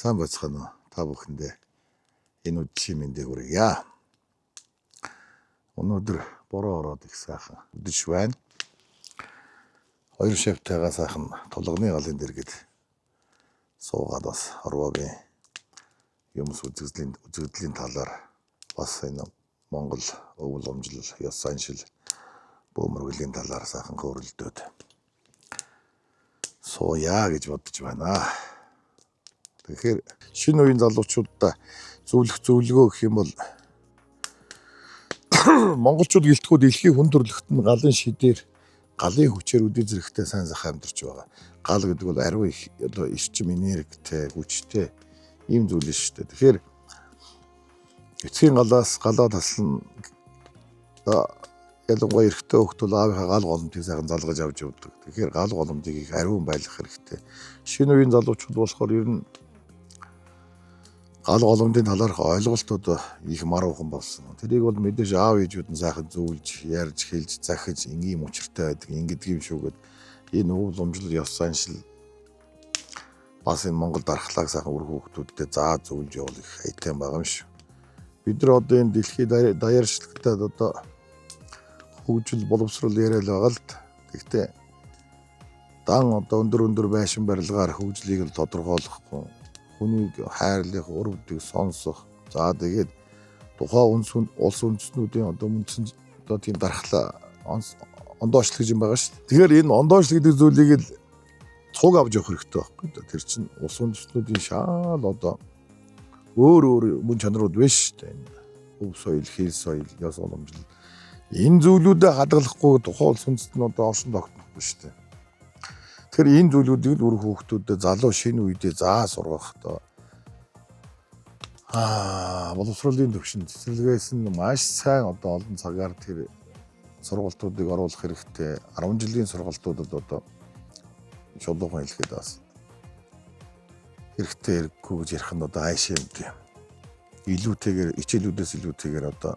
Сайн бацхан уу та бүхэндээ энэ өдрийн мэндийг хүргье. Өнөөдөр бороо ороод их сайхан өдөж байна. Хоёр шавтайгаа сайхан тулганы галын дэргэд суугаад бас орвоогийн юмс үзэгдлийн талаар бас энэ Монгол өвөл өмжлөл, ёс заншил, бөөмөргөлийн талаар сайхан хөөрөлдөөд сууя гэж бодож байна. Тэгэхээр шинэ үеийн залуучуудаа зөвлөгөө гэх юм бол монголчууд гэлтгүү дэлхийн хүн төрөлхтөнд галын шидээр галын хүчээр үдээ зэрэгтэй сайн сайхан амьдарч байгаа. Гал гэдэг бол ариун их одоо эрчим энергитэй, хүчтэй ийм зүйл шүү дээ. Тэгэхээр эцгийн галаас галаа таслан ялангуяа эрэгтэй хөлт бол аавынхаа гал голомтыг сайхан залгаж авч явдаг. Тэгэхээр гал голомтыг их ариун байлгах хэрэгтэй. Шинэ үеийн залуучууд болохоор ер нь гал голомтын талаарх ойлголтууд их маруухан болсон. Тэрийг бол мэдээж аав ээжүүд нь сайхан зөвлөж, ярьж, хэлж, захиж ингийн учиртай байдаг. Ингэдэг юм шүүгээд энэ өвөл өмжлөл, ёс заншил бас энэ Монгол дархлааг сайхан үр хүүхдүүдтэй зааж зөвлөж явуулах айтайм байгаа юм шүү. Бид нар одоо энэ дэлхийн даяаршлагтад одоо хөгжил боловсрол яриад байгаа л да. Гэхдээ дан одоо өндөр байшин барилгаар хөгжлийг л тодорхойлохгүй, хүнийг хайрлах, урвдыг сонсох. За тэгээд тухайн улс үндэстнүүдийн одоо мөндсөн одоо тийм дархлаа ондоочлог гэж юм байгаа шүү дээ. Тэгэхээр энэ ондоочлог гэдэг зүйлийг л цуг авч явах хэрэгтэй байхгүй. Тэр чинь улс үндэстнүүдийн шаал одоо өөр мөн чанарууд биш шүү дээ. Өв соёл, хэл соёл, ёс боломжлол. Энэ зүйлүүдэд хадгалахгүй тухайн улс үндэст нь одоо олсон тогтнохгүй шүү дээ. Тэгэхээр энэ зүйлүүдийг л үр хүүхдүүдэд залуу шинэ үедээ заа сургах одоо боловсролын төвшин цэцэрлэгээс нь маш сайн одоо олон цагаар тэр сургалтуудыг оруулах хэрэгтэй. 10 жилийн сургалтуудад одоо шулуухан хэлэхэд бас хэрэгтэй хэрэггүй гэж ярих нь одоо хайшаа юм тийм. Илүүтэйгээр хичээлүүдээс илүүтэйгээр одоо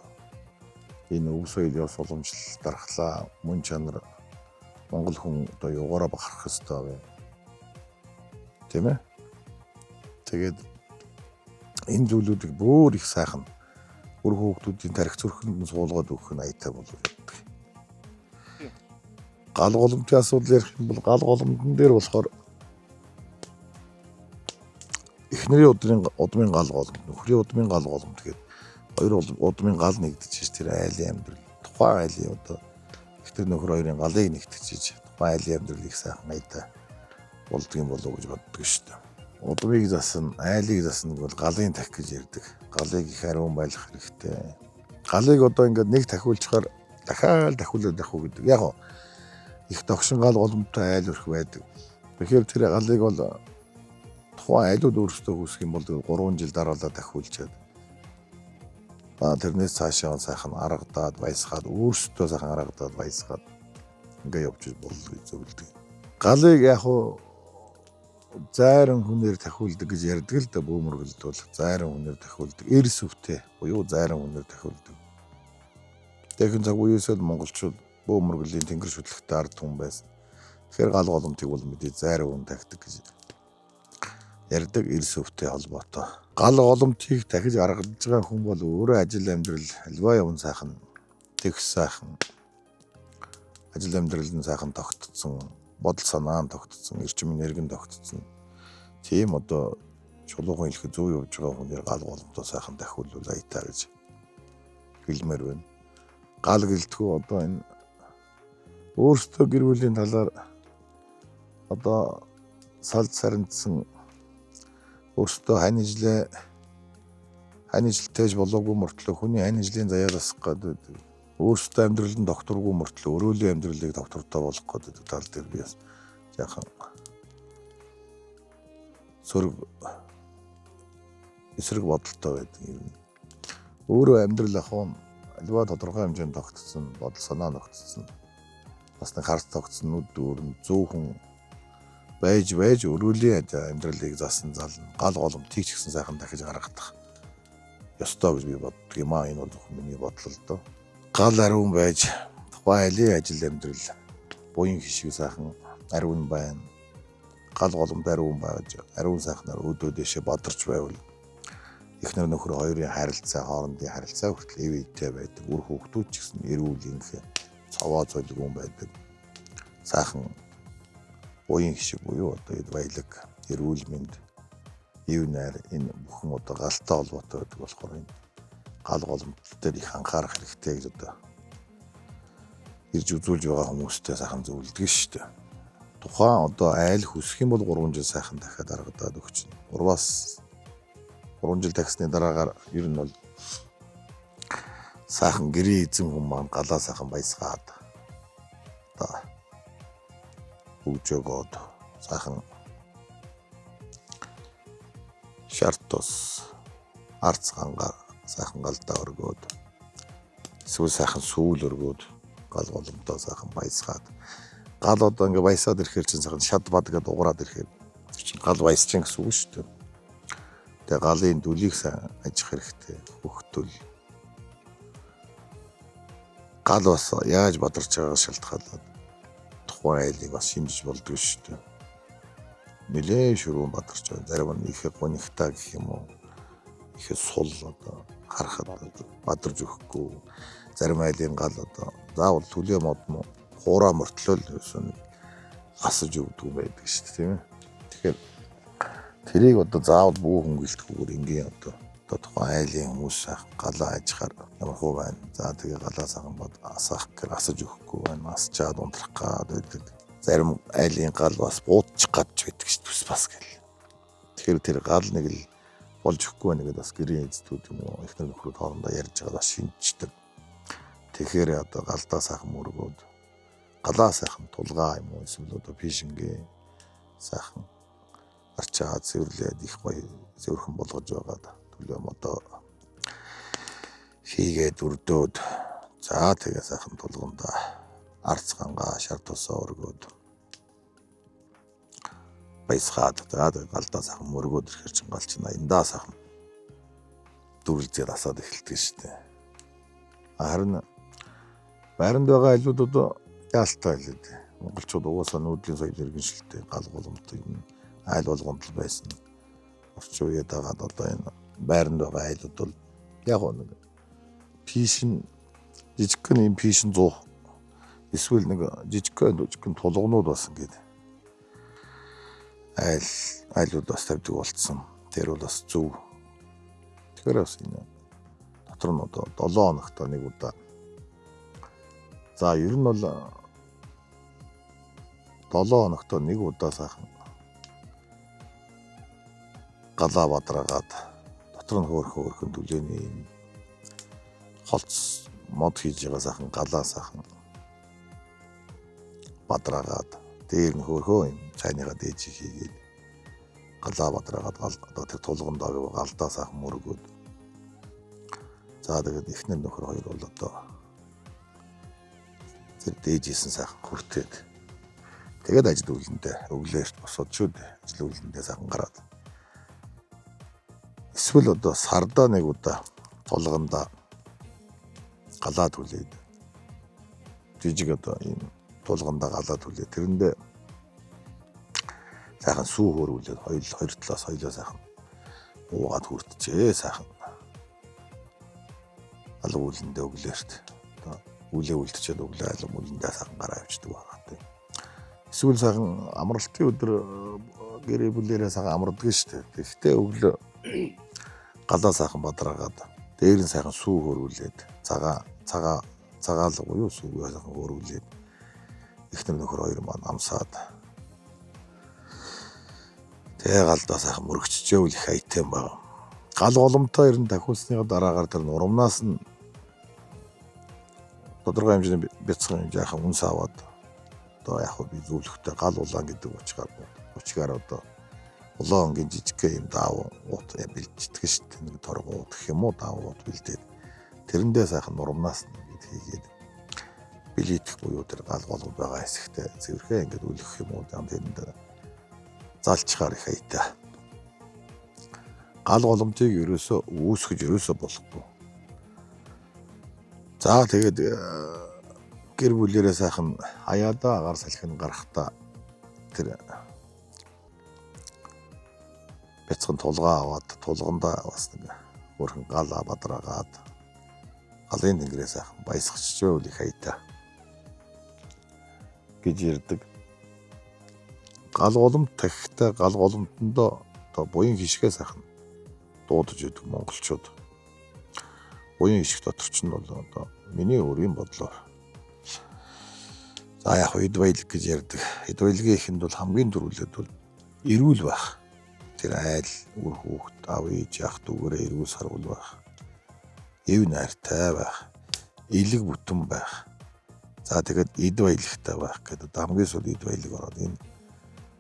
энэ өв соёл, ёс боломжлол, дархлаа, мөн чанар Монгол хүн одоо юугаараа бахарах хэрэгтэй вэ? Тийм ээ. Тэгээд энэ зүйлүүдийг бүр их сайхан үр хүүхдүүдийн тарих зүрхэнд нь суулгаад өгөх нь аятай болов гэдэг. Гал голомтын асуудал ярих юм бол гал голомтон дээр болохоор эхнэрийн удмын гал голомт, нөхрийн удмын гал голомт гэдэг хоёр удмын гал нэгдэж тэр айлын амьдрал, тухайн айлын одоо тэр нөхөр хоёрын галыг нэгтгэж тухайн айлын амьдралыг сайхан аятай болдго юм болов уу гэж боддог шүү дээ. Удмыг засна, айлыг засна гэвэл галын тах гэж ярьдаг. Галыг их ариун байлгах хэрэгтэй. Галыг одоо ингээд нэг тахиулчихаар дахиад тахиулаад явах гэдэг. Яг гоо их тогшин гал голомттой айл өрх байдаг. Тэгэхээр тэр галыг бол тухайн айлууд өөрсдөө үүсэх юм бол 3 жил дараалал тахиулчаад тэрнээс цаашаа сайхан аргадаад баясгаад өөрсдөө сайхан аргадаад баясгаад ингээ явж болно гэж зөвлөдөг. Галыг яг хуу зайран хүнээр тахиулдаг гэж ярьдаг л да бөөмөргөлд бол зайран хүнээр тахиулдаг. Эрс өвтэй буюу зайран хүнээр тахиулдаг. Тэгэхин цаг үеэсээ монголчууд бөөмөргөлийн тэнгэр шүтлэгтэй ард хүн байсан. Тэгэхээр гал голомтыг бол мэдээ зайран хүн тахидаг гэж ярьдаг эрс өвтэй холбоотой. Гал голомтыг дахиж гаргаж байгаа хүн бол өөрөө ажил амьдрал альва явна сайхан тэгс сайхан ажил амьдрал нь сайхан тогтцсон, бодол санаа нь тогтцсон, эрчим энерги нь тогтцсон. Тийм одоо чулуухан хэлэхэд зөв явж байгаа хүнээр гал голомтоо сайхан дахиулвал аятай гэж хэлмээр байна. Гал гэлтгүү одоо энэ өөрсдөө гэр бүлийн талаар одоо салд сарнидсан өөртөө хань ижилтэйж болоогүй мөртлөө хүний хань ижлийн заяа засах гэдэг. Өөртөө амьдрал нь докторгүй мөртлөө өрөөлийн амьдралыг доктортой болох гэдэг тал дээр би бас яахан эсрэг бодолтой байдаг юм. Өөрөө амьдрал ахуун альва тодорхой хэмжээнд тогтсон, бодол санаа тогтсон. Бас нэг харц тогтсон нүд дүүрэн зөвхөн байж өрөөлийн амьдралыг засан зална. Гал голомтыг ч гэсэн сайхан дахиж гаргах ёстой гэж би боддог юм аа. Энэ бол миний бодол л доо. Гал ариун байж тухайн айлын ажил амьдрал буян хишиг сайхан ариун байна. гал голомт ариун байгаж ариун сайхнаар өөдөө дэшээ бадарч байвал эхнэр нөхөр хоёрын харилцаа хоорондын харилцаа хүртэл эвэйтэй байдаг. Үр хүүхдүүд ч гэсэн эрүүл инх цаваа золигун байдаг. Сайхан уян хишиг буюу одоо баялаг, эрүүл мэнд, ив найр энэ бүхэн одоо галтай холбоотой байдаг болохоор энэ гал голомт дээр их анхаарах хэрэгтэй гэж одоо ирж үзүүлж байгаа хүмүүстэй сайхан зөвлөдөг шүү дээ. Тухайн одоо айл хүсэх юм бол 3 жил сайхан дахиад аргадаад өгч. 3 жил тагсны дараагаар ер нь бол сайхан гэрээ эзэн хүн маань галаа сайхан баясгаад одоо өгж өгөөд сайхан шарт тус арц гангаар сайхан галдаа өргөөд эсвэл сайхан сүүл өргөөд гал голомтоо сайхан баясгаад гал одоо ингээ баясаад ирэхээр чинь сайхан шад бад гэдэг уграад ирэхээр чинь гал баясчин гэсэн үг шүү дээ. Тэгээ галын дүлийг сайн ажих хэрэгтэй. Хөхтөл гал бас яаж бадарч байгааг шалтгаалаад тухайн айлыг бас шинжиж болдгоо шүү дээ. Нилээ шүрүүн бадарч байгаа. Зарим нь их гонигтай гэх юм уу. Их сул одоо харахад бадарч өгөхгүй. Зарим айлын гал одоо заавал төлөө модно хуураа мөртлөөл асаж өгдөг байдаг шүү дээ, тийм ээ. Тэгэхээр тэрийг одоо заавал бүү хөнгөлтгүйгээр ингийн одоо тухайн айлын хүмүүс сайхан галаа ажихаар ямар хөө байна. За тэгээ галаа сайхан бод асаах гэхээр асаж өгөхгүй байна. Асчаад унтрах гад байдаг. Зарим айлын гал бас буудчих гадж байдаг шүү дээ, бас гэл. Тэгэхээр тэр гал нэг л болж өгөхгүй байна гэдээ бас гэрийн эзэдүүд юм уу эхнэр нөхрүүд хоорондоо ярьж байгаа бас шинждэг. Тэгэхээр одоо галдаа сайхан мөргөөд галаа сайхан тулгаа юм уу эсвэл одоо пишингээ сайхан арчаад цэвэрлээд их гоё зөөрхөн болгож байгаа төлөө одоо хийгээд өрдөөд за тэгээ сайхан тулгандаа арц гангаа шар тусаа өргөөд баясгаад за тэгээ галдаа сайхан мөргөөд ирэхэр чин гал чин аяндаа сайхан дүрлзээд асаад эхэлдэг шүү дээ. Харин байранд байгаа айлууд одоо яалтай айлууд. Монголчууд угаасаа нүүдлийн соёл иргэншилтэй гал голомт юм айл болгонд л байсан. Орчин үеэд дагаад одоо энэ байранд байгаа айлууд бол яг нэг пишин жижигхэн юм пишин 100 эсвэл нэг жижигхэн тулгунууд бас ингээд айлууд бас тавьдаг болцсон. Тэр бол бас зөв. Тэгэхээр бас энэ дотор нь одоо 7 хоногт нэг удаа. За ер нь бол 7 хоногт нэг удаа сайхан галаа бадраагаад дотор нь хөөрхөн түлээний холц мод хийж байгаа сайхан галаа сайхан бадраагаад дээр нь хөөрхөө юм цайныгаа дээж хийгээд галаа бадраагаад одоо тэр тулганд байгаа галдаа сайхан мөргөөд за тэгээд эхнэр нөхөр хоёр бол одоо тэр дээжсэн сайхан хүртээд тэгээд ажил үйлэндээ өглөөрт босоод шүү дээ ажил үйлэндээ сайхан гараад эсвэл одоо сардаа нэг удаа тулгандаа галаа түлээд жижиг одоо ийм тулгандаа галаа түлээд тэрэндээ сайхан сүү хөөрүүлээд хоёр талаас хоёлоо сайхан уугаад хүртчээ сайхан алга үйлэндээ өглөөрт одоо үлээ үлдчихэд өглөө алга үйлэндээ сайхан гараа авчдаг байгаа тийм. Эсвэл сайхан амралтын өдөр гэрээ бүлээрээ сайхан амардаг шүү дээ. Тэгэхдээ өглөө галаа сайхан бадраагаад дээр нь сайхан сүү хөөрүүлээд цагаалга буюу сүүгээ сайхан хөөрүүлээд эхнэр нөхөр хоёр маань амсаад тэгээ галдаа сайхан мөрөгчжээвэл их айтем байна. Гал голомтой ер нь дахиулсны дараагаар тэр нурамнаас нь тодорхой хэмжээний бяцхан жаахан үнс аваад одоо яг би зөвлөхтэй гал улаан гэдэг учраас одоо улаангийн жижигхэн юм даав уут бэлддэг шүү дээ. Нэг торгууд гэх юм уу даавууд бэлдээд тэрэндээ сайхан нурамнаас нь хийгээд билетх буюу тэр гал голомт байгаа хэсэгтээ цэвэрхээ ингээд үлгэх юм уу тэрэнд залчгаар их айтай. Гал голомтыг ерөөсөө үүсгэж болохгүй. За тэгээд гэр бүлээрээ сайхан аяада агаар салхин гарахта тэр бяцхан тулгаа аваад тулгандаа бас нэг хөрхөн гал бадраагаад галын тэнгэрээс сайхан баясгач байвал их хайтай гэж ярьдаг. Гал голомт тахихтай гал голомтондоо одоо буян хишгээ сайхан дуудаж идэг монголчууд. Буян хишг дотор ч нь бол одоо миний өөрийн бодлоор за яг эд баялаг гэж ярьдаг. Эд баялагын ихэнд бол хамгийн түрүүлээд бол эрүүл байх. Тэр айл үр хүүхэд аав ээж ах дүүгээрээ эрүүл сарвал байх. Эв найртай байх. Илэг бүтэн байх. За тэгээд эд баялагтай байх гэдэг хамгийн сүүл эд баялаг ороод энэ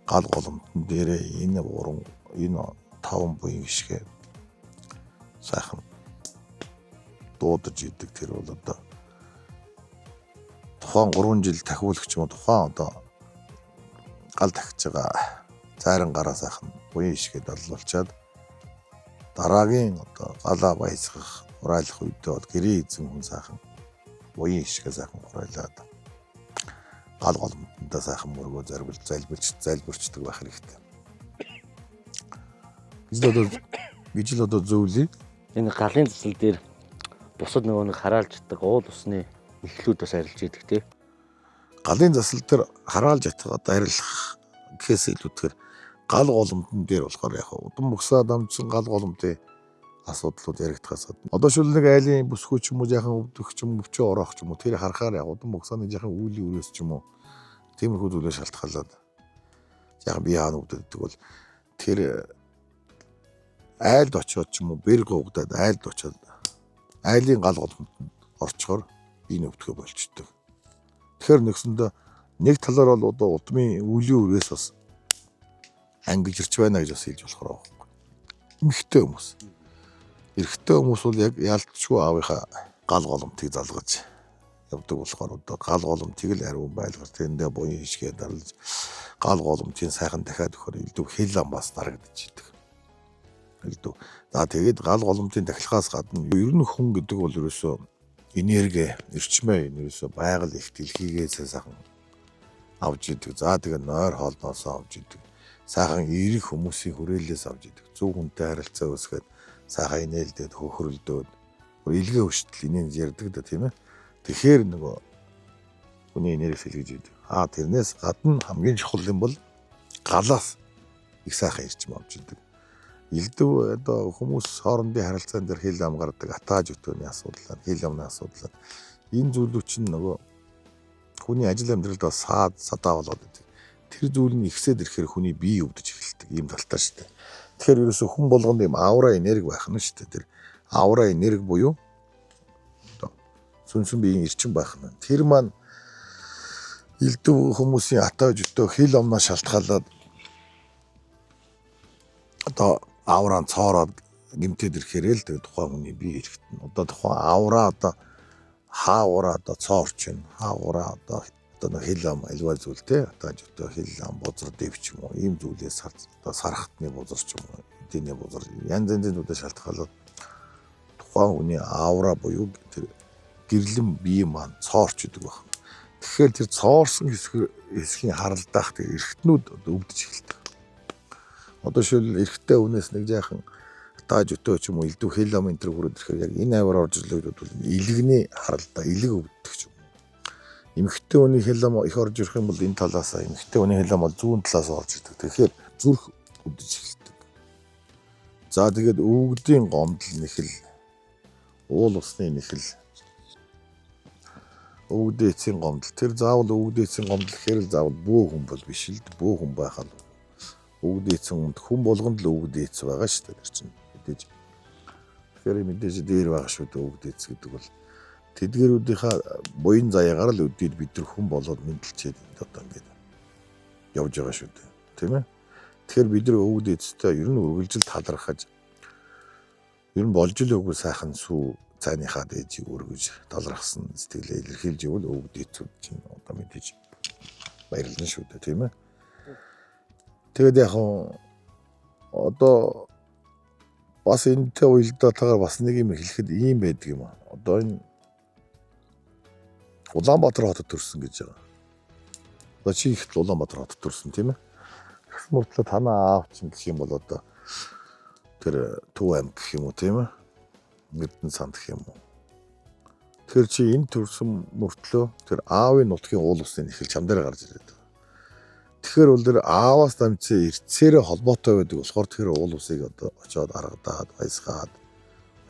гал голомтон дээрээ энэ 5 буян хишгээ сайхан дуудаж идэг. Тэр бол одоо тухайн 3 жил тахиулагч юм уу тухайн одоо гал тахиж байгаа цайран гараа сайхан буян хишгээ даллуулчаад дараагийн одоо галаа баясгах хураалах үедээ бол гэрээ эзэн хүн сайхан буян хишгээ сайхан хураалаад гал голомтондоо сайхан мөргөө залбирчдаг байх хэрэгтэй. Гэж л одоо зөвлөе. Энэ галын засал дээр бусад нөгөө нэг хараалж чаддаг уул усны эхлүүд бас арилж идэг тий. Галын засал дээр хараалж ятгаад арилах гэхээс илүүтэйгээр гал голомтон дээр болохоор яг удам бөксөө дамжсан гал голомтын асуудлууд яригдахаас одоо шил нэг айлын бүсгүй ч юм уу яхан өвдөх ч юм өвчөө ороох ч юм уу тэр харахаар яг удам бөксөний яхан үүлийн үрээс ч юм уу тиймэрхүү зүйлээр шалтгаалаад яг бие хаана өвдөддөг бол тэр айлд очиод ч юм уу бэр гугдаад айлд очиод айлын гал голомтонд орчхоор бие өвдөхө болчдөг. Тэгэхээр нэгсэндээ нэг талаар бол одоо удмын үүлийн үрээс бас ангиж ирч байна гэж бас хэлж болохоор байна. Эмхтэй хүмүүс. Эрэгтэй хүмүүс бол яг яалтчгүй аавынхаа гал голомтыг залгаж явдаг болохоор одоо гал голомтыг л ариун байлгаар тэндээ буян хишгээ дарлаж гал голомтын сайхан дахиад өгөхөр элдв хэл ам бас дарагдаж идэг. Элдв. За тэгээд гал голомтын дахилгаас гадна ер нь хүн гэдэг бол ерөөсөө энерги, эрчмээ ерөөсөө байгаль их дэлхийгээс сайхан авж идэг. За тэгээд нойр хоолноос авж идэг. Сайхан эрэг хүмүүсийн хүрээлээс авж идэг. Зөв хүнтэй харилцаа үүсгээд сайхан инээлдээд хөхрөлдөөд илгээ хөштөл инээд ярьдаг да тийм ээ. Тэгэхээр нөгөө хүний энерги сэлгэж идэг. Тэрнээс гадна хамгийн чухал юм бол галаас их сайхан эрчим авч идэг. Элдв одоо хүмүүс хоорондын харилцаан дээр хэл ам гардаг, атааж өтөөний асуудал, хэл амны асуудал. Энэ зүйлүүд чинь нөгөө хүний ажил амьдралд бас садаа болоод идэг. Тэр зүйл нь ихсээд ирэхээр хүний бие өвдөж эхэлдэг ийм талтай шүү дээ. Тэгэхээр ерөөсөө хүн болгонд ийм аура энерги байх нь шүү дээ. Тэр аура энерги буюу одоо сүнсэн биеийн эрчим байх нь. Тэр маань элдв хүмүүсийн атааж өтөө хэл амнаа шалтгаалаад одоо ауран цоороод гимтэд ирэхээр л тэгээ тухайн хүний бие эрэхтэн. Одоо тухайн аура одоо хаагура одоо цоорч байна. Хаагура одоо хэл ам альва зүйл те атааж өтөө хэл ам бузар дэвч юм уу ийм зүйлээс одоо сархтны бузар ч юм уу эдний бузар янз янзын зүйлээс шалтгаалаад тухайн хүний аура буюу тэр гэрлэн бие маань цоорч идэг байна. Тэгэхээр тэр цоорсон хэсгийн харалдаах тэр эрхтнүүд өвдөж эхэлдэг. Одоо шил эрэгтэй хүнээс нэг жаахан тааж өтөө ч юм уу элдв хэл ам энэ төр хүрээд ирэхээр яг энэ аваар орж ирлээ бол илэгний харалдаа илэг өвддөг ч юм уу. Эмэгтэй хүний хэл ам их орж ирэх юм бол энэ талаас эмэгтэй хүний хэл ам бол зүүн талаас орж ирдэг. Тэгэхээр зүрх өвдөж эхэлдэг. За тэгээд өвгдийн гомдол нэхэл уул усны нэхэл өвгдийн эцсийн гомдол тэр заавал өвгдийн эцсийн гомдол гэхээр л заавал бөө хүн бол биш л бөө хүн байхад өвгдийн эцсийн хүн болгонд л өвгдийн эц байгаа шүү дээ тэр чинь мэдээж. Тэгэхээр мэдээж дээр байгаа шүү дээ өвгдийн эц гэдэг бол тэдгэрүүдийнхаа буян заяагаар л өдөөд бид нар хүн болоод мэдлчихэд одоо ингээд явж байгаа шүү дээ тийм ээ. Тэгэхээр бид нар өвгдийн эцтэй ер нь үргэлжил талархаж ер нь болж л өгөө сайхан сүү цайныхаа дээжийг өргөж талархсан сэтгэлээ илэрхийлж ивэл өвгдийн эцүүд чинь одоо мэдээж баярлна шүү дээ тийм ээ. Тэгээд яг одоо бас энэтэй уялдаатайгаар бас нэг юм хэлэхэд ийм байдаг юм аа. Одоо энэ Улаанбаатар хотод төрсөн гэж байгаа. Одоо чи их Улаанбаатар хотод төрсөн тийм ээ. Тэгс мөртлөө танаа аав чинь гэх юм бол одоо тэр Төв аймаг гэх юм уу тийм ээ. Эрдэнэ санд гэх юм уу. Тэр чи энэ төрсөн мөртлөө тэр аавын нутгийн уул усны ихэл чам дээр гарч ирээд байгаа. Тэгэхээр бол тэр ааваас дамжсан эртсээрээ холбоотой байдаг болохоор тэр уул усыг одоо очиод аргадаад баясгаад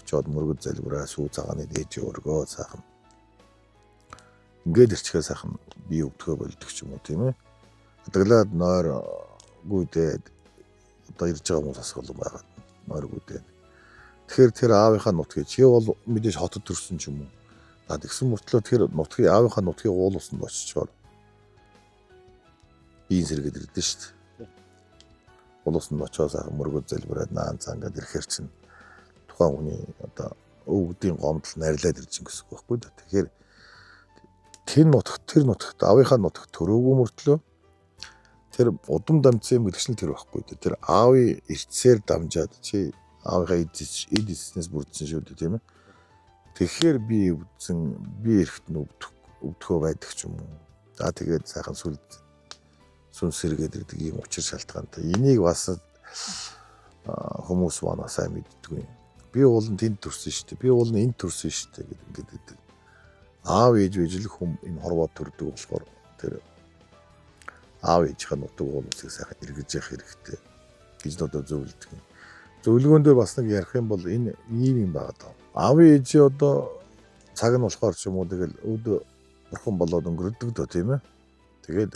очиод мөргөд залбираа сүү цагааны дээж өргөө сайхан. Ингээд ирчихээ сайхан бие өвдгөө болдог ч юм уу тийм ээ. Адаглаад нойр гүйдээд одоо ирж байгаа хүмүүс асуулан байгаа. Нойр гүйдээд. Тэгэхээр тэр аавынхаа нутгийг чи бол мэдээж хотод төрсөн ч юм уу. Тэгсэн мөртлөө тэр нутгийн аавынхаа нутгийн уул усанд очичоор биеийн сэргээд ирдэ шүү дээ. Уул усанд очиод сайхан мөргөд залбираад наан цаа ингээд ирэхэр чинь тухайн хүний одоо өвгдийн гомдол нарилаад ирж байгаа гэсэн үг байхгүй да. Тэгэхээр тэр нутагт аавынхаа нутагт төрөөгүй мөртлөө тэр удам дамжсан мэрэгчл тэр байхгүй да. Тэр аавын эртсээр дамжаад чи аавынхаа эд эснээс бүрдсэн шүү дээ тийм ээ. Тэгэхээр би эргэж өвдөхөө байдаг ч юм уу. За тэгээд сайхан сүн сэргээд ирдэг юм учир шалтгаантай. Энийг бас хүмүүс манай сайн мэддэггүй. Би уул нь тэнд төрсөн шүү дээ. Би уул нь энд төрсөн шүү дээ гэдэг ингээд. Аав ээж л энэ хорвоо төрдөг болохоор тэр аав ээжийнхээ нутаг уул усыг сайхан эргэж явах хэрэгтэй гэж одоо зөвлөдөг. Зөвлөгөөн дээр бас нэг ярих юм бол энэ ийм юм байгаа даа. Аав ээж одоо цаг нь болохоор ч юм уу тэгэл өд бурхан болоод өнгөрдөг дөө тийм ээ. Тэгээд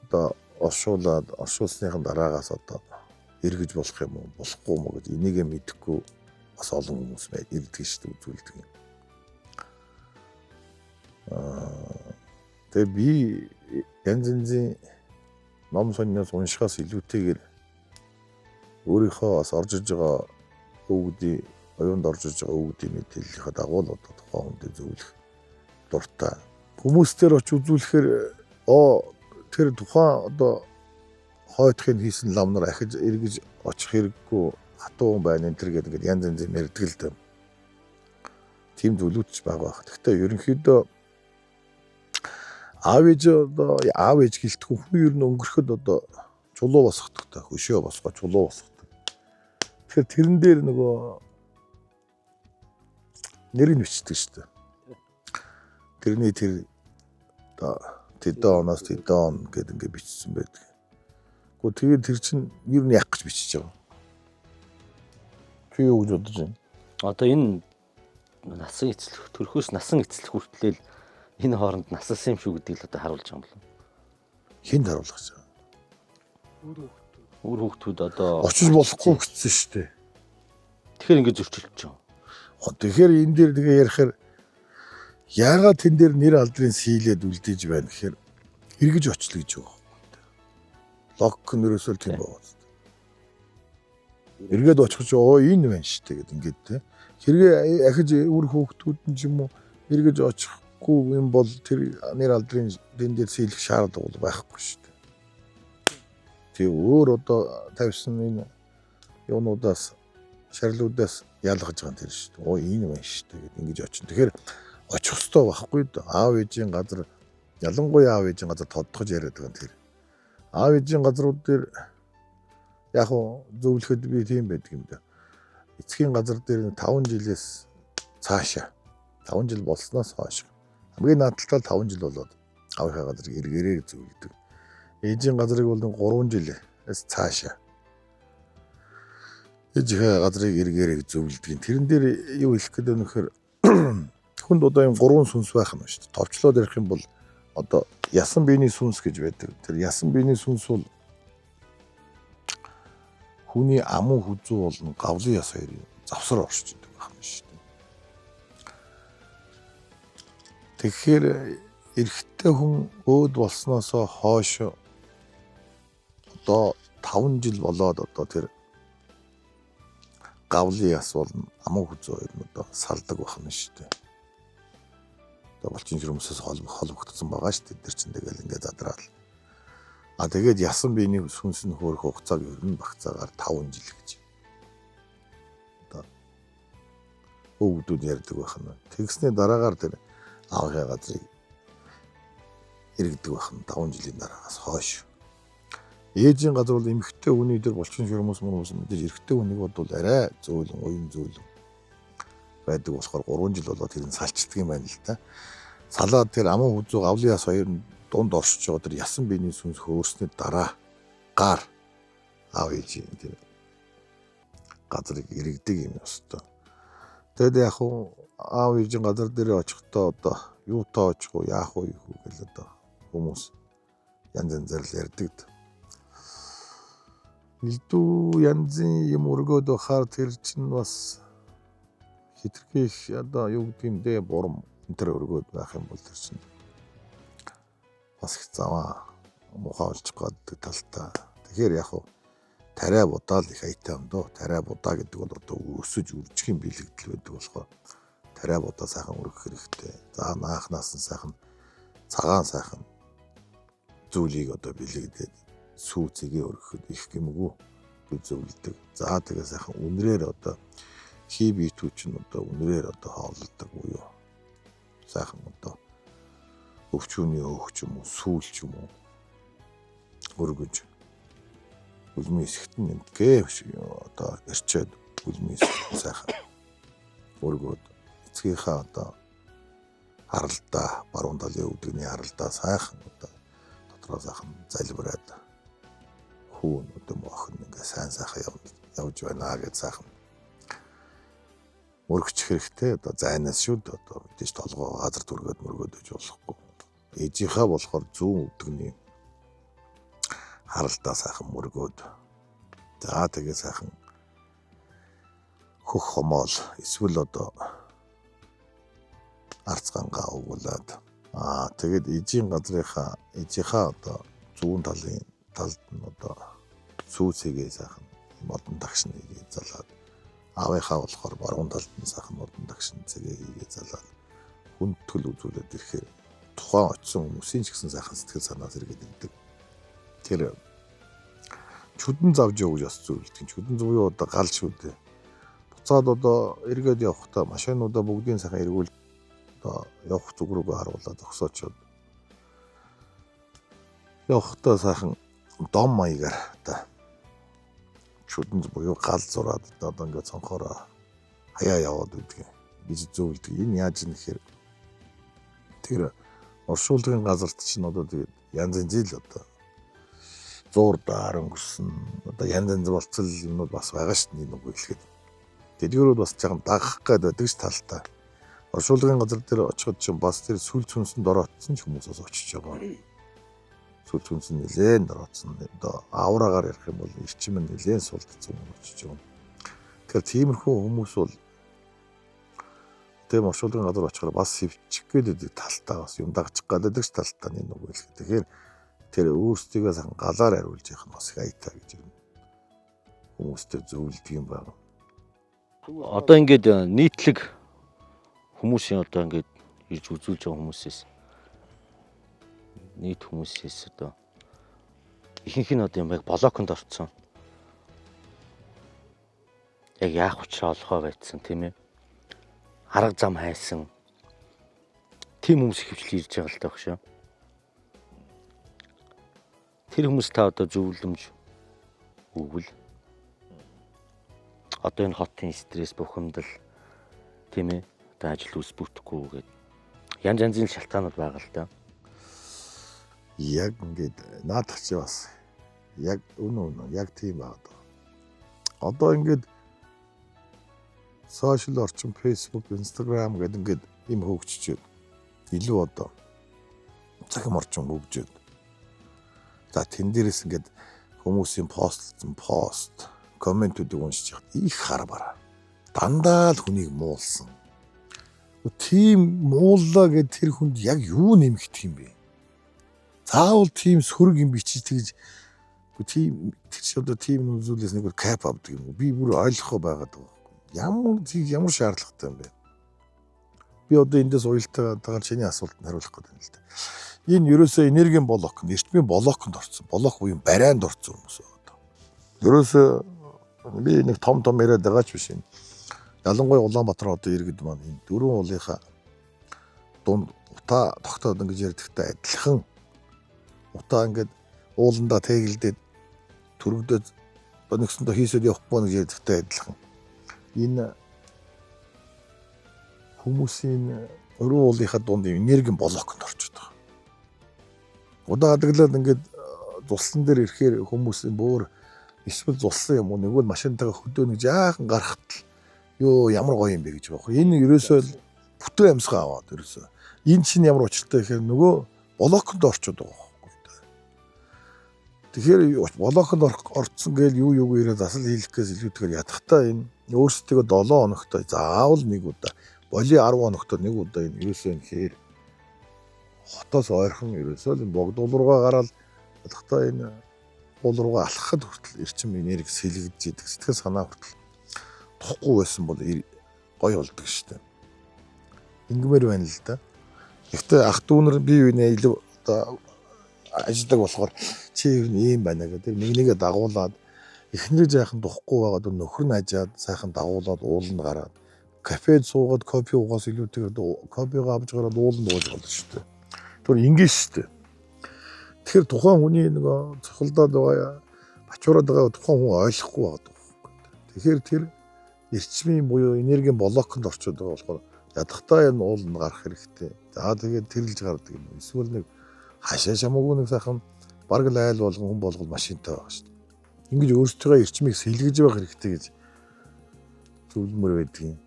одоо оршуулсныхан дараагаас одоо эргэж болох юм уу болохгүй юм уу гэж энийгээ мэдэхгүй бас олон хүмүүс ирдэг шүү дээ үзүүлдэг юм. Тэгээ би янз янзын ном сонёоос уншихаас илүүтэйгээр өөрийнхөө бас орж иж байгаа өвгдийн оюунд орж иж байгаа өвгдийн мэдээллийнхаа дагуу л одоо тухайн хүндээ зөвлөх дуртай. Хүмүүстээр очиж үзүүлэхээр тэр тухайн одоо хойтхын хийсэн ламнаар ахиж эргэж очих хэрэггүй хатуу хүн байна энэ төр гэдэг ингээд янз янзын ярьдаг л дээ. Тийм зөвлөдч байгаа байх. Гэхдээ ерөнхийдөө аав ээж гэлтгүй хүн ер нь өнгөрөхөд одоо чулуу босгодог та хөшөө босгоо чулуу босгодог. Тэгэхээр тэрэн дээр нөгөө нэрийг бичдэг шүү дээ. Тэрний тэр одоо тэдэн оноос тэдэн он гэдэг ингээд бичсэн байдаг. Гэхдээ тэгээд тэр чинь ер нь яг гэж бичиж байгаа. Чи юу гэж бодож байна? Одоо энэ насан эцлэх төрхөөс насан эцлэх хүртлээл энэ хооронд насалсан юм шүү гэдгийг л одоо харуулж байгаа юм болов. Хинд харуулах гэж байгаа. Өөр хүүхдүүд одоо очиж болохгүй гэсэн шүү дээ. Тэгэхээр ингэ зөрчилдөж байгаа. Тэгэхээр энэ дээр тэгээ ярихаар яагаад тэн дээр нэр алдрын сийлээд үлдээж байна гэхээр эргэж очлоо гэж байгаа. Лог нэрөөсөө тийм байгаа. Эргээд очихж энэ байна шүү дээ гэд ингээд те. Хэрэг ахиж өөр хүүхдүүд нь ч юм уу эргэж очихгүй юм бол тэр нэр алдрын дэн дээр сийлэх шаардлага байхгүй шүү дээ. Тэг өөр одоо тавьсан энэ юунуудаас шарлуудаас ялгаж байгаа тэр шүү дээ. Энэ байна шүү дээ гэд ингэж очин. Тэгэхээр очих хөстөө байхгүй да. Аав ээжийн газар ялангуяа аав ээжийн газар тодтогж яриад байгаа тэр. Аав ээжийн газрууд дээр яг зөвлөхөд би тийм байдаг юм да. Эцгийн газар дээр 5 жилээс цаашаа 5 жил болсноос хойш хамгийн наадталтаа 5 жил болоод аавынхаа газрыг эргээрээ зөвлөдөг. Ээжийн газрыг бол 3 жилээс цаашаа ээжийнхээ газрыг эргээрээ зөвлөдөг. Тэрэн дээр юу хэлэх гээд байна вэхээр хүнд одоо юм 3 сүнс байх нь шүү дээ. Товчлоод ярих юм бол одоо ясан биений сүнс гэж байдаг. Тэр ясан биений сүнс бол хүний амуу хүзүү болон гавлын яс хоёрын завсар оршиж идэг байх нь шүү дээ. Тэгэхээр эрэгтэй хүн өөд болсноос хойш одоо 5 жил болоод одоо тэр гавлын яс болон амуу хүзүү хоёр нь одоо салдаг байх нь шүү дээ. Одоо булчин жирэмсээс холбогдсон байгаа шүү дээ. Тэр чинь тэгэл ингээд задраад. Тэгээд ясан биений сүнс нь хөөх хугацааг ер нь багцаагаар 5 жил гэж. Одоо өвгдүүд ярьдаг байх нь. Тэгснээ дараагаар тэр аавынхаа газрыг эргэдэг байх нь 5 жилийн дараагаас хойш. ээжийн газар бол эмэгтэй хүний дээр булчин хүмүүс мэдээж эрэгтэй хүнийг бол арай зөөлөн уян зөөлөн байдаг болохоор 3 жил болоод тэр нь салчдаг юм байна л да. Салаад тэр аман хүзүү гавлын яс хоёр нь дунд оршиж байгаа тэр ясан биений сүнс хөөрснөд дараа гар аав ээжийн тэр газрыг иргэдэг юм өстой. Тэгэд яг хуу аав ээжийн газар дээр очихдоо одоо юутай очих уу яах уу гэл одоо хүмүүс янз янзаар л ярьдаг. Илдүү янзын юм өргөөд бахаар тэр чинь бас хитрхийх одоо юу гэдэг юм дээ бурам энэ өргөөд байх юм бол тэр чинь бас хэцаваа мухаа олчих гаддаг талтай. Тэгэхээр яг хуу тариа будаа л их айтай юм доо. Тариа будаа гэдэг бол одоо өсөж үржихийн бэлэгдэл байдаг болохоор тариа будаа сайхан өргөх хэрэгтэй. За наахнаас нь сайхан цагаан сайхан зүйлийг одоо бэлэгдээд сүүцгээ өргөхөд их гэмгүй зөвлөдөг. За тэгээ сайхан үнрээр одоо хибитүү чинь одоо үнрээр одоо хооллдог буюу сайхан одоо өвчүүний өөх ч юм уу сүүл ч юм уу өргөж үлмийн хэсэгт нь нэмтгээ одоо ирчээд үлмийн сайхан өргөөд эцгийнхаа одоо харалдаа баруун талын өвдөгний харалдаа сайхан одоо дотроо сайхан залбираад хүүн одоо мохин ингээ сайн сайхан явж байна гэж сайхан өргөчих хэрэгтэй. Одоо зайнаас шүд одоо мэдээж толгоо газар түргээд мөргөөд өгч болохгүй. Ээжийнхаа болохоор зүүн өвдөгний харалдаа сайхан мөргөөд за тэгээ сайхан хөх хомоол эсвэл одоо арцгангаа өгүүлээд тэгээд ээжийнхаа одоо зүүн талын талд нь одоо сүүцгээ сайхан модон тагшны хийгээд залаад аавынхаа болохоор баруун талд нь сайхан модон тагшны цэгээ хийгээд залаад хүндтгэл үзүүлээд ирэхээр тухайн очисон хүмүүсийн ч гэсэн сайхан сэтгэл санаа зэрэгэд өгдөг. Тэр чүдэн завж явж бас зөвлөдөг. Чүдэн зуй одоо гал шүү дээ. Буцаад одоо эргээд явахдаа машинуудаа бүгдийн сайхан эргүүл одоо явах зүг рүүгээ харуулад зогсоочод явахдаа сайхан дом маягаар одоо чүдэн буюу гал зураад одоо ингээд цонхороо хаяа яваад үдгээ гэж зөвлөдөг. Энэ яаж юм гэхээр тэр оршуулгын газарт чинь одоо тэгээд янз янзын л одоо зуурдаар өнгөрсөн одоо янз янз болцол юмнууд бас байгаа шүү дээ нэг үгэлгээд. Тэдгээрүүд бас жаахан дагах гээд байдаг ш талтай. Оршуулгын газар дээр очиход чинь бас тэр сүл цүнсэнд ороодсон ч хүмүүс бас очиж байгаа. Сүл цүнс нь нэлээд ороодсон. Одоо авраагаар ярих юм бол эрчим нь нэлээд сулдсан хүмүүс очиж байгаа. Тэгэхээр тиймэрхүү хүмүүс бол тийм оршуулгын газар очихоор бас хөвчих гээд талтай бас юм дагчих гээд байдаг ш талтай нэг үгэлгээд. Тэгэхээр тэр өөрсдөө сайхан галаар хариулж явах нь бас их аятай гэж юм. Хүмүүстэй зөвлөдөг юм байна. Одоо ингээд нийтлэг хүмүүсийн одоо ингээд ирж үзүүлж байгаа хүмүүсээс нийт хүмүүсээс одоо ихэнх нь одоо юм яг блоконд орцсон. Яг яах учраа олохоо байцсан тийм ээ. Арга зам хайсан. Тим хүмүүс хөвчлэн ирж байгаа л таах шүү. Тэр хүмүүс та одоо зөвлөмж өгвөл одоо энэ хотын стресс бухимдал тийм ээ одоо ажил үс бүтэхгүй гээд янз янзын шалтгаанууд байгаа л да. Яг ингээд наадах чи бас яг үнэн яг тийм байна. Одоо ингээд сошиал орчин Facebook, Instagram гэдэг ингээд юм хөгжчихэд илүү одоо цахим орчин хөгжөөд. За тэн дээрээс ингээд хүмүүсийн пост, комментүүдийг уншиж яхад их хар бараа. Дандаа л хүнийг муулсан. Тийм мууллаа гэд тэр хүнд яг юу нэмэгдэх юм бэ? Заавал тийм сөрөг юм бичиж тэгж тийм тэр ч одоо тийм зүйлээс нэг кап авдаг юм. Би бүр ойлгохгүй байгаад байгаа. Ямар шаардлагатай юм бэ? Би одоо эндээс уялтайгаар чиний асуултанд хариулах гэдэг юм л да. Энэ ерөөсөө энергийн блок, эртмийн блоконд орсон. Блок буюу барайнд орсон хүмүүс байна. Ерөөсөө би нэг том яриад байгаа ч биш юм. Ялангуяа Улаанбаатар одоо иргэд маань энэ дөрвөн уулынхаа дунд утаа тогтоод ингэж ярьдагтай адилхан утаа ингээд ууландаа тэгэлдээд төрөгдөд нэгсэндээ хийсэд явахгүй нэг ярьдагтай адилхан. Энэ хүмүүсийн өрөө уулынхаа дунд энерги блокнд орчод байгаа. Удаадаглаад ингээд зулсан дээр ирэхээр хүмүүсийн бөөр эсвэл зулсан юм уу нэгвэл машинтайгаа хөдөө нэг жаахан гарахт л ямар гоё юм бэ гэж байгаа. Энэ ерөөсөө бүтэн амьсгаа аваад ерөөсөө. Энэ чинь ямар учиртай гэхээр нөгөө блокнд орчод байгаа байхгүй. Тэгэхээр блокнд орцсон гээл юу ирээд асал хийлэхээс илүүтэйгээр ядахтаа энэ өөрсдөө 7 хоногтой заавал нэг удаа боли 10 хоногтой нэг удаа энэ ерөөсөө нэхээр хотоос ойрхон ерөөсөө энэ богдуул руугаа гараад ядахтаа энэ уул руугаа алхахад хүртэл эрчим энерги сэлгэж идэг сэтгэл санаа хүртэл тухгүй байсан бол гоё болдог шүү дээ. Ингмээр байна л да. Гэхдээ ах дүүнэр бие биенээ илүү одоо ажилладаг болохоор чи ер нь ийм байна гэдэг нэгээ дагуулад эхнэр жаахан духгүй байгаад нөхөр нь ажаад сайхан дагуулад ууланд гараад кафед суугаад кофе уугаас илүүтэйгээр кофегаа авч гараад ууланд ууж болно шүү дээ. Тэр ингэ шүү дээ. Тэгэхээр тухайн хүний нөгөө цохолдоод байгаа бачуураад байгаа тухайн хүн ойлгохгүй байгаа. Тэгэхээр тэр эрчмийн буюу энергийн блокнд орчод байгаа болохоор ядахтаа энэ ууланд гарах хэрэгтэй. За тэгээд тэрэлж гардаг юм. Эсвэл нэг хашаа шамаагүй нэг сайхан бараг л айл болгон хүн болгол машинтай байгаа шүү дээ. Ингэж өөрсдөө эрчмийг сэлгэж байх хэрэгтэй гэж зөвлөмөр байдаг юм.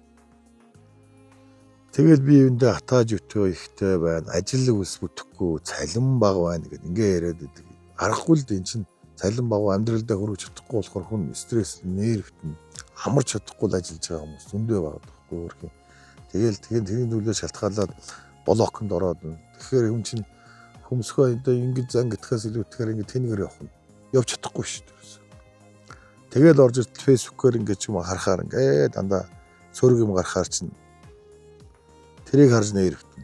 Тэгэл би юундээ хатааж өтөө ихтэй байна. Ажил үс бүтэхгүй, цалин бага байна гэдэг ингээ яриад байдаг. Аргагүй л дээ эн чинь цалин бага амьдралдаа хөрөж чадахгүй болохоор хүн стресс, нервтэн хамарч чадахгүй л ажиллаж байгаа хүмүүс зөндөө байгаа байхгүй өөрхөн. Тэгэл тэрний төлөө шалтгаалаад блокнд ороод. Тэгэхээр хүн чинь хөмсгөө одоо ингэж зан гэтгэхээс илүүтэйгээр ингэ тэнгээр явах нь явж чадахгүй шүү дээ. Тэгэл орж иртэл фэйсбүүкээр ингэ ч юм харахаар ингэ дандаа сөрөг юм гарахаар чинь тэрийг харж нэрвтэн.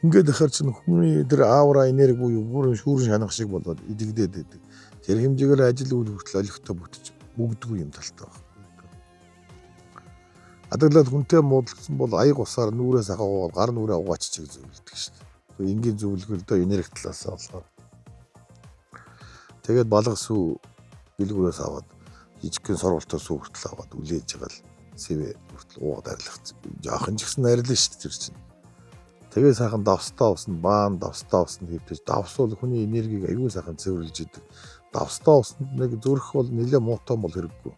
Ингээд дахаар чинь хүний тэр аура энерги буюу бүрэн шүүрэн шанах шиг болоод идэгдээд байдаг. Тэр хэмжээгээр ажил үйл хүртэл олигтой бүтэж бүгдгүй юм талтай байна. Адаглаад хүнтэй муудалцсан бол аяг усаар нүрээс ахаагаад гар нүрээ угааччих зөвлөдөг шүү дээ. Энгийн зөвлөгөл дөө энерги талаас болохоор. Тэгээд балга сүү бэлгүүрээс аваад жижигхэн сургалтаас сүү хүртэл аваад үлээж байгаа л сэвэ хүртэл уугаад арилгах. Жаахан ч гэсэн арилна шүү дээ тэр чинь. Тэгээ сайхан давстаа усна, баан давстаа усна хэвтэж давсвал хүний энергийг аюул сайхан цэвэрлж идэг. Давстаа усанд нэг зүрх бол нэлээ муутай бол хэрэггүй.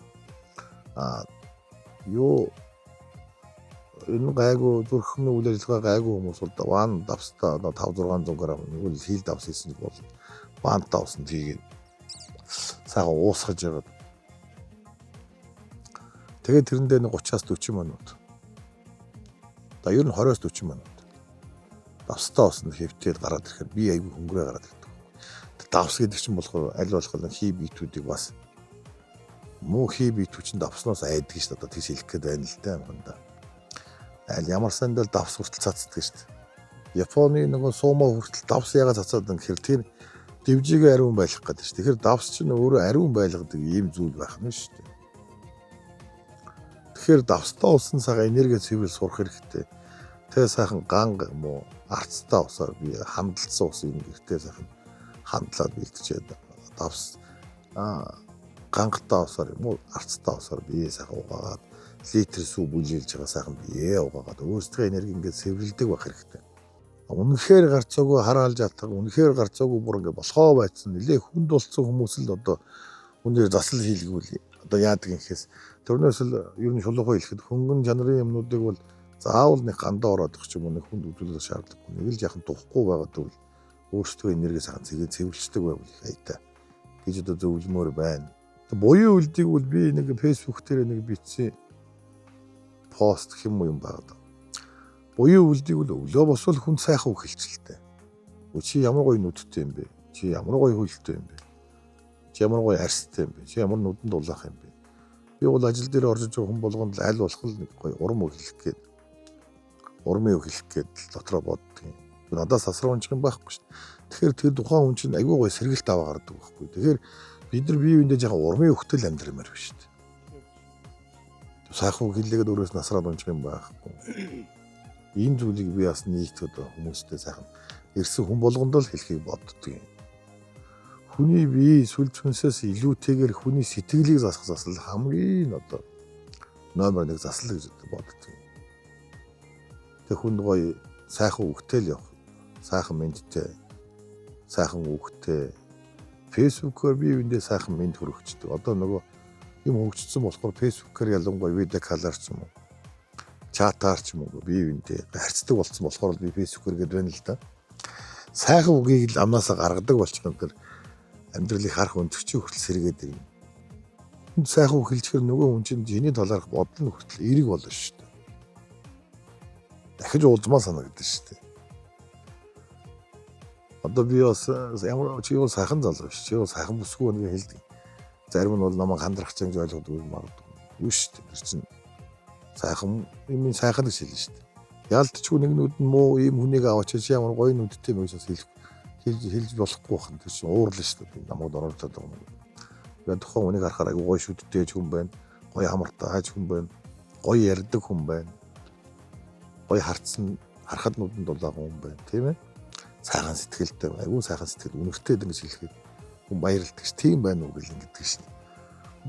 Энэ гайгүй зүрхний үйл ажиллагаа гайгүй хүмүүс бол баан давстаа 5-600 г нэг л хийл давс хийсэн бол баан давсан тийгээд сайхан уусгаж яагаад. Тэгээд тэрэндээ нэг 30-аас 40 минут. За ер нь 20-оос 40 минут. Давстаа усанд хэвтээд гараад ирэхээр би аягүй хөнгөрөө гараад ирдэг. Давс гэдэг чинь болохоор аль болох нэг хий битүүдийг бас муу хий битүү чинь давсноос айдаг шүү дээ. Одоо тийш хэлэх гээд байна л дээ амганда. Аль ямар сандал давс хүртэл цацдаг шүү дээ. Японы нөгөө сумо хүртэл давс яга цацаад гэхээр тэр дивжигээ ариун байлгах гэдэг шүү. Тэгэхээр давс чинь өөрөө ариун байлгадаг ийм зүйл байх нь шүү дээ. Тэгэхээр давстаа усан цагаа энерги цэвэрл сурах хэрэгтэй. Тэгээ сайхан ганг муу арцтай усаар би хандалцсан ус юм гэртээ сайхан хандлаад бэлтжээд давс гангтай усаар юм уу арцтай усаар би сайхан угаагаад литр сүү бүжиглж байгаа сайхан бие угаагаад өөрсдөө энерги ингээд цэвэрлдэг байх хэрэгтэй. Үнэхээр гарцаагүй хараалж ятдаг, үнэхээр гарцаагүй бүр ингээд болохоо байцсан нэлээ хүнд болсон хүмүүс л одоо үнээр засал хийлгүүл одоо яадаг юм гэхээс тэрнээс л ер нь шулуухай хэлэхэд хөнгөн чанарын юмнуудыг бол заавал нэг гандаа ороод их ч юм уу нэг хүнд үзүүлэх шаардлагагүй. Нэг л яхан тухгүй байгаад бол өөрсдөө энерги сайхан цэвэрлждэг байвал их хайтай гэж одоо зөвлөмөр байна. Буян үлдийг бол би нэг фэйсбүүк дээр нэг бичсэн пост хэм юм байна. Буян үлдийг бол өлөө босвол хүн сайхан ухилчилтэй. Чи ямар гоё нүдтэй юм бэ? Чи ямар гоё хөлтэй юм бэ? Чи ямар гоё арьстай юм бэ? Чи ямар нүдэнд дулаах юм бэ? Би бол ажил дээр орж байгаа хүн болгонд аль болох нэг гоё урам өгөх гээд урмын өгөх гээд дотроо боддог юм. Надаас асар унжих юм байхгүй шүү дээ. Тэгэхээр тэр тухайн хүн чинь аягүй гоё сэргэлт аваа гардаг байхгүй. Тэгэхээр бид нар бие биендээ жоохон урмын өгтөл амьдрмаар байна шүү дээ. Сайхан хэллээгээд өөрөөс насраад унжих юм байхгүй. Энэ зүйлийг би бас нийт одоо хүмүүстэй сайхан ирсэн хүн болгонд л хэлхийг боддөг юм. хүний бие сүлж хүнсээс илүүтэйгээр хүний сэтгэлийг засах засал хамгийн одоо номер 1 засал гэж боддог. Тэг хүн гоё сайхан үгтэй л явах. Сайхан мэндтэй. Сайхан үгтэй. Фэйсбүүкээр бие биендээ сайхан мэд хүргэждэг. Одоо нөгөө юм хөгжсөн болохоор фэйсбүүкээр ялангуяа видео колор ч юм уу. Чатаар ч юм уу бие биендээ харьцдаг болсон болохоор би фэйсбүүкээр гээд байна л да. Сайхан үгийг л амнаасаа гаргадаг болчихсон тэр амьдралыг харах өндөгчийн хүртэл сэргээд ирнэ. Сайхан үг хэлчихэр нөгөө хүн чинь чиний талаарх бодол нь хүртэл эерэг болно шүү дээ. Дахиж уулзмаа санагдаж шүү дээ. Одоо би бас ямар чи юу сайхан залуу шүү. Чи юу сайхан бүсгүй нэг хэлдэг. Зарим нь бол намайг хандрах гэж ойлгодог юм магадгүй. Юу шүү дээ. Тэр чинь сайхан юм сайхан гэж хэлнэ шүү дээ. Яалтчгүй нэг нүд нь муу ийм хүнийг аваач чи ямар гоё нүдтэй мэгс хэлж болохгүй байна. Тэр чинь уурлаа шүү дээ. Намайг оруулаад байгаа юм. Тэгээд тухайн хүнийг харахаар айгүй гоё шүдтэй хүн байна. Гоё хамартай хүн байна. Гоё ярьдаг хүн байна. Гоё харцсан харахад нүдэнд дулаахан хүн байна. Тийм ээ. Сайхан сэтгэлтэй, айгүй сайхан сэтгэл үнэртэй гэж хэлэхэд хүн баярлдаг ш. Тийм байна уу гэл ингэдэг ш.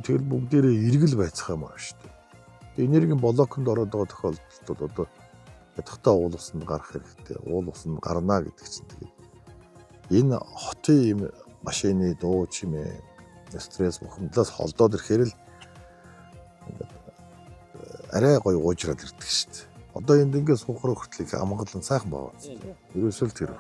Тэгэл бүгдээрээ эргэл байцах юм аа шүү дээ. Энергийн блоконд ороод байгаа тохиолдолд одоо ятгахтаа уул усанд гарах хэрэгтэй. Уул усанд гарнаа гэдэг чинь тэгээд энэ хотын юм машины дуу чимээ стресс бухимдлаас холдоод ирэхээр л арай гоё уужраад ирдэг шүү дээ. Одоо энд ингээд суухрах хүртэл амгалан сайхан байгаа. Ерөөсөө л тэр.